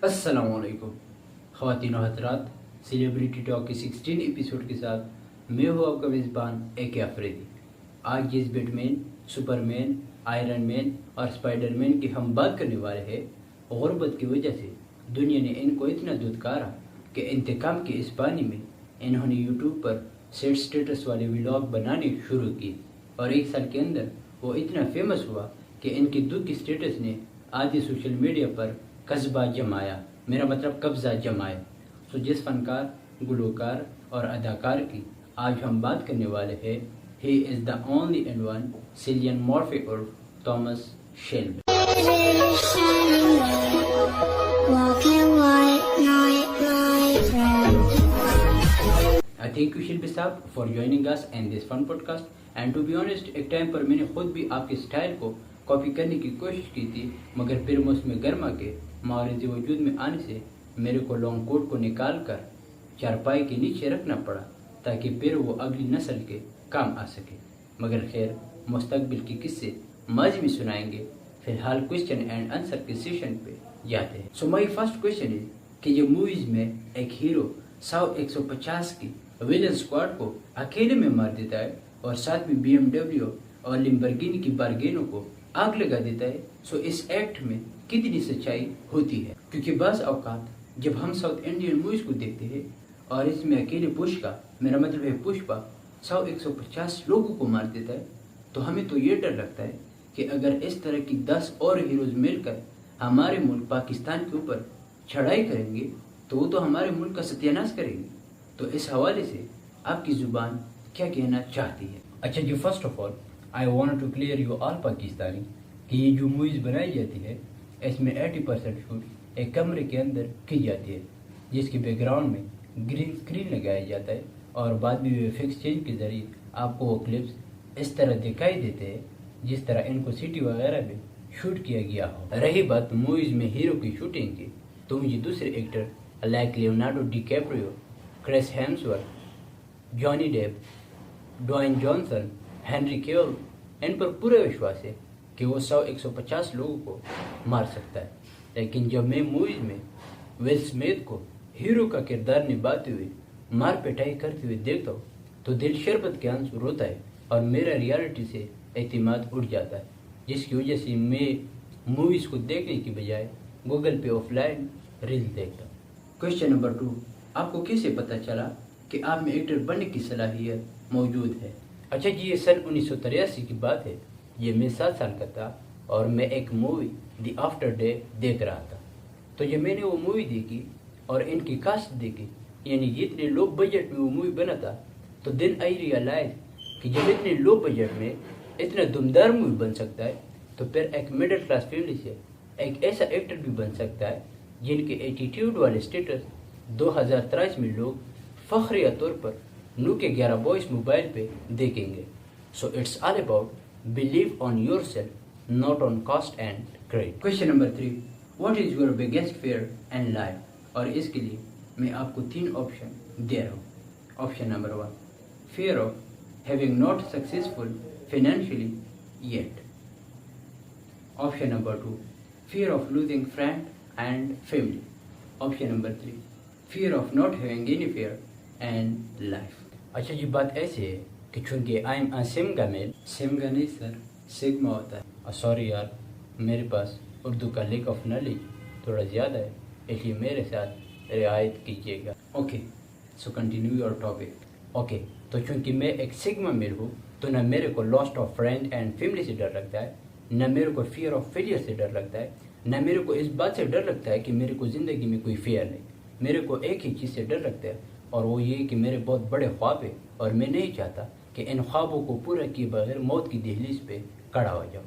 अस्सलाम वालेकुम ख़वातीन और हज़रात, सेलिब्रिटी टॉक के 16 एपिसोड के साथ मैं हूँ आपका मेज़बान AK अफरीदी। आज इस बैटमैन, सुपरमैन, आयरन मैन और स्पाइडरमैन की हम बात करने वाले हैं। गुर्बत की वजह से दुनिया ने इनको इतना धुतकारा कि इंतकाम के इस पानी में इन्होंने यूट्यूब पर सेट स्टेटस वाले व्लॉग बनाने शुरू किए और एक साल के अंदर वो इतना फेमस हुआ कि इनके दुख की स्टेटस ने आधे सोशल मीडिया पर कस्बा जमाया, मेरा मतलब कब्जा जमाया। तो जिस फनकार, गुलकार और अदाकार की आज हम बात करने वाले हैं, he is the only and one Cillian Murphy उर्फ Thomas Shelby. I thank you Shilpi साहब for joining us in this fun podcast. And to be honest, एक टाइम पर मैंने खुद भी आपके स्टाइल को कॉपी करने की कोशिश की थी, मगर फिर मौसम गर्मा के मारिज़ वजूद में आने से मेरे को लॉन्ग कोट को निकाल कर चारपाई के नीचे रखना पड़ा ताकि फिर वो अगली नस्ल के काम आ सके। मगर खैर, मुस्तकबिल के किस्से माजी में सुनाएंगे। फिलहाल क्वेश्चन एंड आंसर के सेशन पे जाते हैं। सो माई फर्स्ट क्वेश्चन इज कि जो मूवीज में एक हीरो 150 की विलन स्क्वाड को अकेले में मार देता है और साथ में BMW और लिम्बरगिनी की बारगेनों को आग लगा देता है, सो इस एक्ट में कितनी सच्चाई होती है? क्योंकि बाज़ औकात जब हम साउथ इंडियन मूवीज को देखते हैं और इसमें अकेले पुष्पा, मेरा मतलब है पुष्पा 150 लोगों को मार देता है, तो हमें तो ये डर लगता है कि अगर इस तरह की 10 और हीरोज मिलकर हमारे मुल्क पाकिस्तान के ऊपर चढ़ाई करेंगे तो वो तो हमारे मुल्क का सत्यानाश करेंगे। तो इस हवाले से आपकी ज़ुबान क्या कहना चाहती है? अच्छा जी, first of all I want to clear you all Pakistani कि ये जो मूवीज़ बनाई जाती है इसमें 80% शूट एक कमरे के अंदर की जाती है, जिसके बैकग्राउंड में ग्रीन स्क्रीन लगाया जाता है और बाद में VFX चेंज के ज़रिए आपको वो क्लिप्स इस तरह दिखाई देते हैं जिस तरह इनको सिटी वगैरह में शूट किया गया हो। रही बात मूवीज़ में हीरो की शूटिंग की, तो मुझे दूसरे actor like Leonardo DiCaprio, Chris Hemsworth, Johnny Depp, Dwayne Johnson, Henry Cavill, इन पर पूरा विश्वास है कि वो 150 लोगों को मार सकता है। लेकिन जब मैं मूवीज में विल स्मिथ को हीरो का किरदार निभाते हुए मार पिटाई करते हुए देखता हूँ तो दिल शरबत के आंसू रोता है और मेरा रियलिटी से एतमाद उड़ जाता है, जिसकी वजह से मैं मूवीज़ को देखने की बजाय गूगल पे ऑफलाइन रील देखता हूँ। क्वेश्चन नंबर 2, आपको कैसे पता चला कि आप में एक्टर बनने की सलाहियत मौजूद है? अच्छा जी, ये सन 1983 की बात है। ये मैं 7 साल का था और मैं एक मूवी द आफ्टर डे देख रहा था। तो जब मैंने वो मूवी देखी और इनकी कास्ट देखी, यानी जितने लो बजट में वो मूवी बना था, तो देन आई रियलाइज कि जब इतने लो बजट में इतना दमदार मूवी बन सकता है तो फिर एक मिडिल क्लास फैमिली से एक ऐसा एक्टर भी बन सकता है जिनके एटीट्यूड वाले स्टेटस 2023 में लोग फखरिया तौर पर नू के 11 बॉयज मोबाइल पे देखेंगे। So it's all about believe on your self, not on cost and credit. Question number 3, what is your biggest fear in life? और इसके लिए मैं आपको 3 ऑप्शन दे रहा हूँ। Option number 1, fear of having not successful financially yet. Option number 2, fear of losing friend and family. Option number 3, fear of not having any fear and life. अच्छा जी, बात ऐसे है कि चूंकि आई एम सिमगा मेल, सिमगा नहीं सर, सिग्मा होता है। सॉरी यार, मेरे पास उर्दू का लेक ऑफ नॉलेज थोड़ा ज़्यादा है, इसलिए मेरे साथ रियायत कीजिएगा। Okay, so continue your topic. Okay, तो चूंकि मैं एक सिग्मा मेल हूँ तो न मेरे को lost of friend and family से डर लगता है, न मेरे को फियर ऑफ फेलियर से डर लगता है, न मेरे को इस बात से डर लगता है कि मेरे को ज़िंदगी में कोई फेयर नहीं। मेरे को एक ही चीज़ से डर लगता है और वो ये कि मेरे बहुत बड़े ख्वाब है और मैं नहीं चाहता कि इन ख्वाबों को पूरा किए बगैर मौत की दहलीज पे खड़ा हो जाऊँ।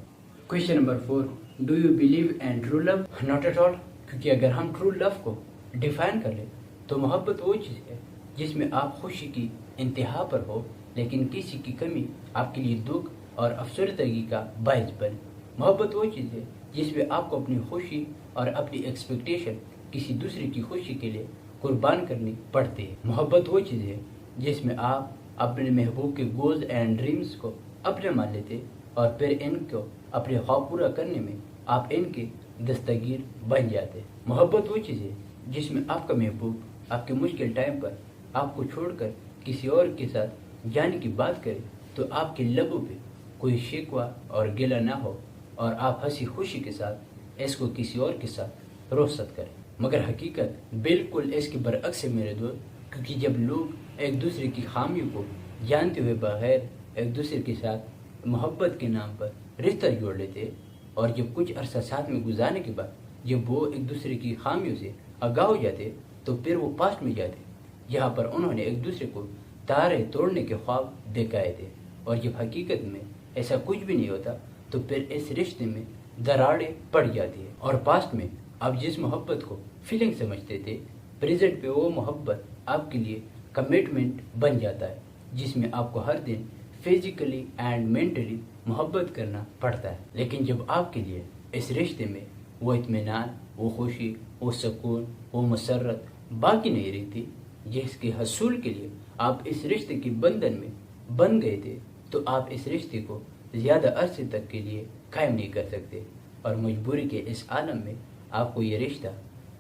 Question number 4, do you believe in true love? Not at all, क्योंकि अगर हम ट्रू लव को डिफाइन कर लें तो मोहब्बत वो चीज़ है जिसमें आप खुशी की इंतहा पर हो लेकिन किसी की कमी आपके लिए दुख और अफसरदगी का बायस बने। मोहब्बत वो चीज़ है जिसमें आपको अपनी खुशी और अपनी एक्सपेक्टेशन किसी दूसरे की खुशी के लिए कुर्बान करनी पड़ती है। मोहब्बत वो चीज़ है जिसमें आप अपने महबूब के गोल्स एंड ड्रीम्स को अपने मान लेते और फिर इनको अपने ख्वाब पूरा करने में आप इनके दस्तगीर बन जाते हैं। मोहब्बत वो चीज़ है जिसमें आपका महबूब आपके मुश्किल टाइम पर आपको छोड़कर किसी और के साथ जाने की बात करे तो आपके लबों पे कोई शिकवा और गिला ना हो और आप हंसी खुशी के साथ इसको किसी और के साथ रोसत करें। मगर हकीकत बिल्कुल इसके बरअक्स है मेरे दोस्त, क्योंकि जब लोग एक दूसरे की खामियों को जानते हुए बगैर एक दूसरे के साथ मोहब्बत के नाम पर रिश्ता जोड़ लेते और जब कुछ अरसा साथ में गुजारने के बाद जब वो एक दूसरे की खामियों से आगाह हो जाते तो फिर वो पास्ट में जाते जहाँ पर उन्होंने एक दूसरे को तारे तोड़ने के ख्वाब दिखाए थे, और जब हकीकत में ऐसा कुछ भी नहीं होता तो फिर इस रिश्ते में दरारें पड़ जाती है। और पास्ट में आप जिस मोहब्बत को फीलिंग समझते थे, प्रेजेंट पे वो मोहब्बत आपके लिए कमिटमेंट बन जाता है, जिसमें आपको हर दिन फिजिकली एंड मेंटली मोहब्बत करना पड़ता है। लेकिन जब आपके लिए इस रिश्ते में वो इत्मीनान, वो खुशी, वो सुकून, वो मसरत बाकी नहीं रही थी जिसके हसूल के लिए आप इस रिश्ते के बंधन में बन गए थे, तो आप इस रिश्ते को ज़्यादा अरसे तक के लिए कायम नहीं कर सकते और मजबूरी के इस आलम में आपको ये रिश्ता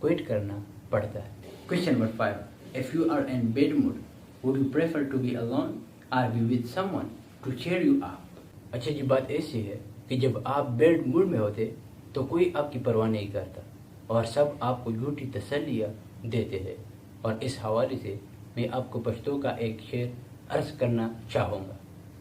क्विट करना पड़ता है। Question number 5, if you are in bad mood would you prefer to be alone or be with someone to cheer you up? अच्छा जी, बात ऐसी है कि जब आप बैड मूड में होते तो कोई आपकी परवाह नहीं करता और सब आपको झूठी तसल्लियाँ देते हैं। और इस हवाले से मैं आपको पश्तो का एक शेर अर्ज करना चाहूँगा।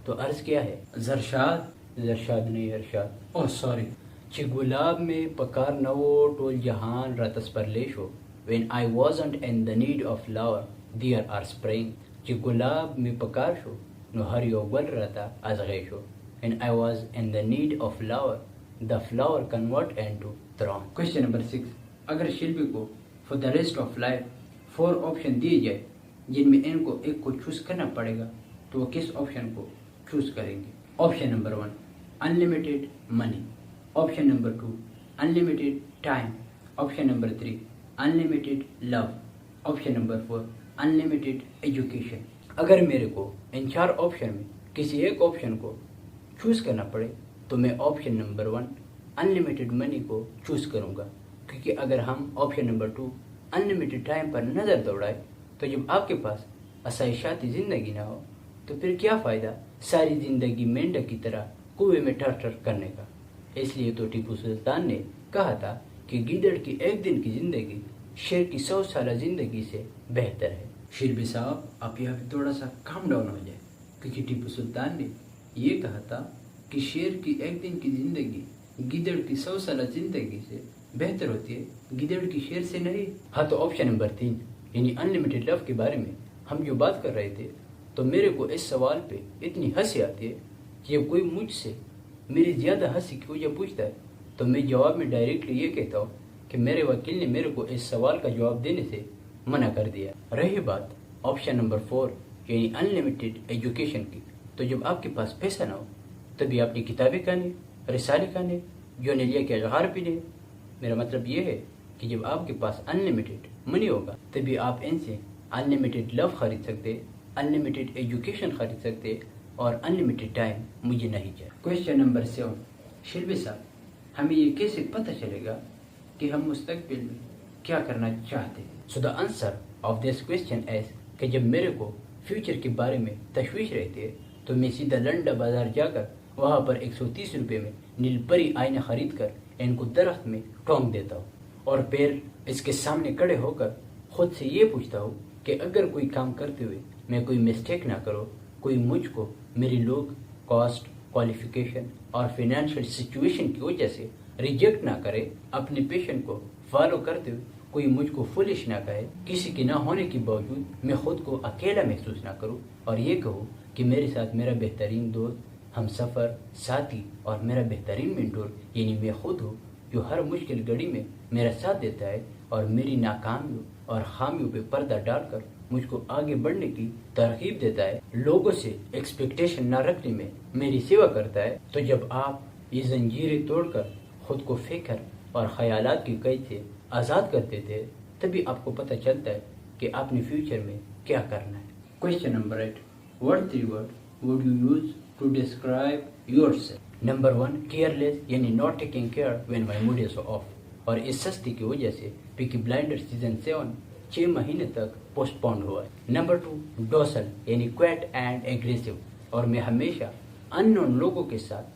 तो अर्ज क्या है? जरशाद नहीं अरशाद, ओह सॉरी। ची गुलाब में पकार नवो टोल जहान रतस पर लेशो, when I wasn't in the need of flower there are spring. ची गुलाब में पकार शो नो हर यो गल रता आज गैशो, when I was in the need of flower the flower convert into thorn. Question number 6, अगर शिल्पी को for the rest of life 4 option दिए जाए जिनमें इनको एक को चूज करना पड़ेगा तो वो किस ऑप्शन को चूज करेंगे? Option number 1 unlimited money, option number 2 unlimited time, option number 3 unlimited love, option number 4 unlimited education. अगर मेरे को इन 4 ऑप्शन में किसी एक ऑप्शन को चूज करना पड़े तो मैं ऑप्शन नंबर 1 अनलिमिटेड मनी को चूज करूँगा, क्योंकि अगर हम ऑप्शन नंबर 2 अनलिमिटेड टाइम पर नज़र दौड़ाए तो जब आपके पास आसाइशाती ज़िंदगी ना हो तो फिर क्या फ़ायदा सारी ज़िंदगी मेंढक की तरह कुएं में टर करने का। इसलिए तो टीपू सुल्तान ने कहा था कि गीदड़ की एक दिन की ज़िंदगी शेर की 100 साल ज़िंदगी से बेहतर है। शिरबी साहब, आप यहाँ पे थोड़ा सा काम डाउन हो जाए, क्योंकि टीपू सुल्तान ने ये कहा था कि शेर की एक दिन की ज़िंदगी गीदड़ की 100 साल ज़िंदगी से बेहतर होती है, गिदड़ की शेर से नहीं। हाँ, तो ऑप्शन नंबर 3 यानी अनलिमिटेड लव के बारे में हम जो बात कर रहे थे, तो मेरे को इस सवाल पे इतनी हंसी आती है कि जब कोई मुझसे मेरी ज़्यादा हंसी की वजह पूछता है तो मैं जवाब में डायरेक्टली ये कहता हूँ कि मेरे वकील ने मेरे को इस सवाल का जवाब देने से मना कर दिया। रही बात ऑप्शन नंबर 4 यानी अनलिमिटेड एजुकेशन की, तो जब आपके पास पैसा ना हो तभी आपने किताबें खाने, रिसाले खाने, जो ने लिया के अजहार पीने। मेरा मतलब ये है कि जब आपके पास अनलिमिटेड मनी होगा तभी आप इनसे अनलिमिटेड लव खरीद सकते, अनलिमिटेड एजुकेशन खरीद सकते और अनलिमिटेड टाइम मुझे नहीं चाहिए। क्वेश्चन नंबर 7, शिल्पी साहब, हमें ये कैसे पता चलेगा कि हम मुस्तकबिल में क्या करना चाहते हैं? So the answer of this question is कि जब मेरे को फ्यूचर के बारे में तशवीश रहती है तो मैं सीधा लंडा बाजार जाकर वहाँ पर 130 रुपये में नीलपरी आईना खरीद कर इनको दरख्त में टोंक देता हूँ और फिर इसके सामने खड़े होकर खुद से ये पूछता हूँ कि अगर कोई काम करते हुए मैं कोई मिस्टेक ना करो, कोई मुझको मेरी लोग कॉस्ट, क्वालिफिकेशन और फाइनेंशियल सिचुएशन की वजह से रिजेक्ट ना करे, अपने पैशन को फॉलो करते हुए कोई मुझको फुलिश ना कहे, किसी के ना होने के बावजूद मैं खुद को अकेला महसूस ना करूँ और ये कहूँ कि मेरे साथ मेरा बेहतरीन दोस्त, हम सफ़र साथी और मेरा बेहतरीन मेंटोर यानी मैं खुद हूँ, जो हर मुश्किल घड़ी में मेरा साथ देता है और मेरी नाकामियों और खामियों पे पर्दा डालकर मुझको आगे बढ़ने की तरकीब देता है, लोगों से एक्सपेक्टेशन ना रखने में मेरी सेवा करता है। तो जब आप ये जंजीरें तोड़कर खुद को फिक्र और ख्यालात की कैद से आज़ाद कर देते हैं तभी आपको पता चलता है कि आपने फ्यूचर में क्या करना है। Question number 8, what 3 word would you use to describe yourself? Number 1 careless यानी not taking care when my mood is off. اور اس سستی کی وجہ سے پیکی بلائنڈر سیزن 7 6 مہینے تک پوسٹ پونڈ ہوا ہے۔ نمبر 2 ڈوسل یعنی کویٹ اینڈ ایگریسو، اور میں ہمیشہ ان نون لوگوں کے ساتھ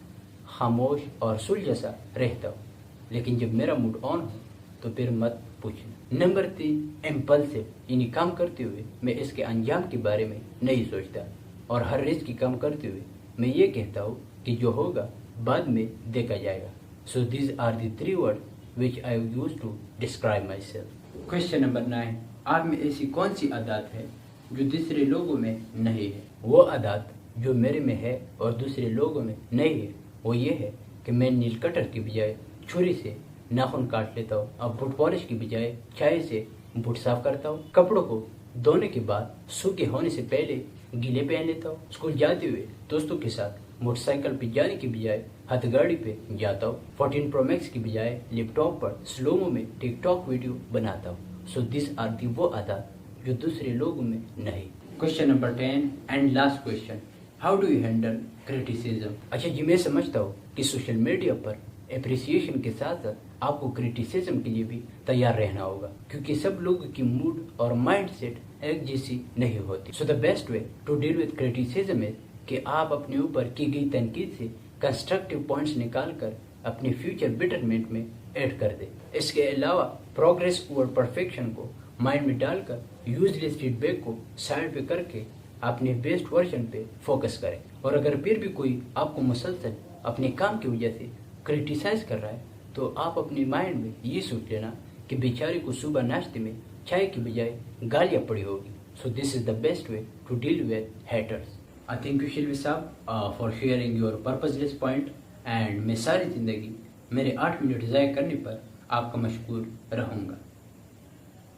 خاموش اور سلجھا سا رہتا ہوں، لیکن جب میرا موڈ آن ہو تو پھر مت پوچھنا۔ نمبر 3 امپلسو یعنی کام کرتے ہوئے میں اس کے انجام کے بارے میں نہیں سوچتا، اور ہر رزق کی کام کرتے ہوئے میں یہ کہتا ہوں کہ جو ہوگا بعد میں دیکھا جائے گا۔ So these are the 3 words which I use to describe myself۔ Question number 9، آپ میں ایسی کون سی عادات ہے جو دوسرے لوگوں میں نہیں ہے؟ وہ عادات جو میرے میں ہے اور دوسرے لوگوں میں نہیں ہے وہ یہ ہے کہ میں نیل کٹر کی بجائے چھری سے ناخن کاٹ لیتا ہوں، اب بوٹ پالش کی بجائے چائے سے بوٹ صاف کرتا ہوں، کپڑوں کو دھونے کے بعد سوکھے ہونے سے پہلے گیلے پہن لیتا ہوں، اسکول جاتے ہوئے دوستوں کے ساتھ موٹر سائیکل پہ جانے کی بجائے ہاتھ گاڑی پہ جاتا ہوں، 14 Pro Max کی بجائے لیپ ٹاپ پر سلومو میں ٹک ٹاک ویڈیو بناتا ہوں۔ سو دس آر دی وہ عادات جو دوسرے لوگوں میں نہیں۔ Question number 10 and last question, how do you handle criticism? اچھا جی، میں سمجھتا ہوں کہ سوشل میڈیا پر اپریسیشن کے ساتھ ساتھ آپ کو کریٹیسزم کے لیے بھی تیار رہنا ہوگا، کیونکہ سب لوگوں کی موڈ اور مائنڈ سیٹ ایک جیسی نہیں ہوتی۔ So the best way to deal with criticism is کہ آپ اپنے اوپر کی گئی تنقید سے کنسٹرکٹیو پوائنٹس نکال کر اپنے فیوچر بیٹرمنٹ میں ایڈ کر دیں۔ اس کے علاوہ پروگریس اوور پرفیکشن کو مائنڈ میں ڈال کر یوز لیس فیڈ بیک کو سائڈ پہ کر کے اپنے بیسٹ ورژن پہ فوکس کریں، اور اگر پھر بھی کوئی آپ کو مسلسل اپنے کام کی وجہ سے کریٹیسائز کر رہا ہے تو آپ اپنے مائنڈ میں یہ سوچ لینا کہ بیچارے کو صبح ناشتے میں چائے کی بجائے گالیاں پڑی ہوگی۔ So this is the best way to deal with haters. I thank you Shalvi صاحب for sharing your purposeless point، and میں ساری زندگی میرے 8 منٹ ضائع کرنے پر آپ کا مشکور رہوں گا۔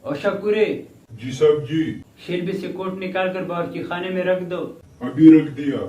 اور شکورے جی صاحب جی، شلوی سے کوٹ نکال کر باورچی خانے میں رکھ دو۔ ابھی رکھ دیا۔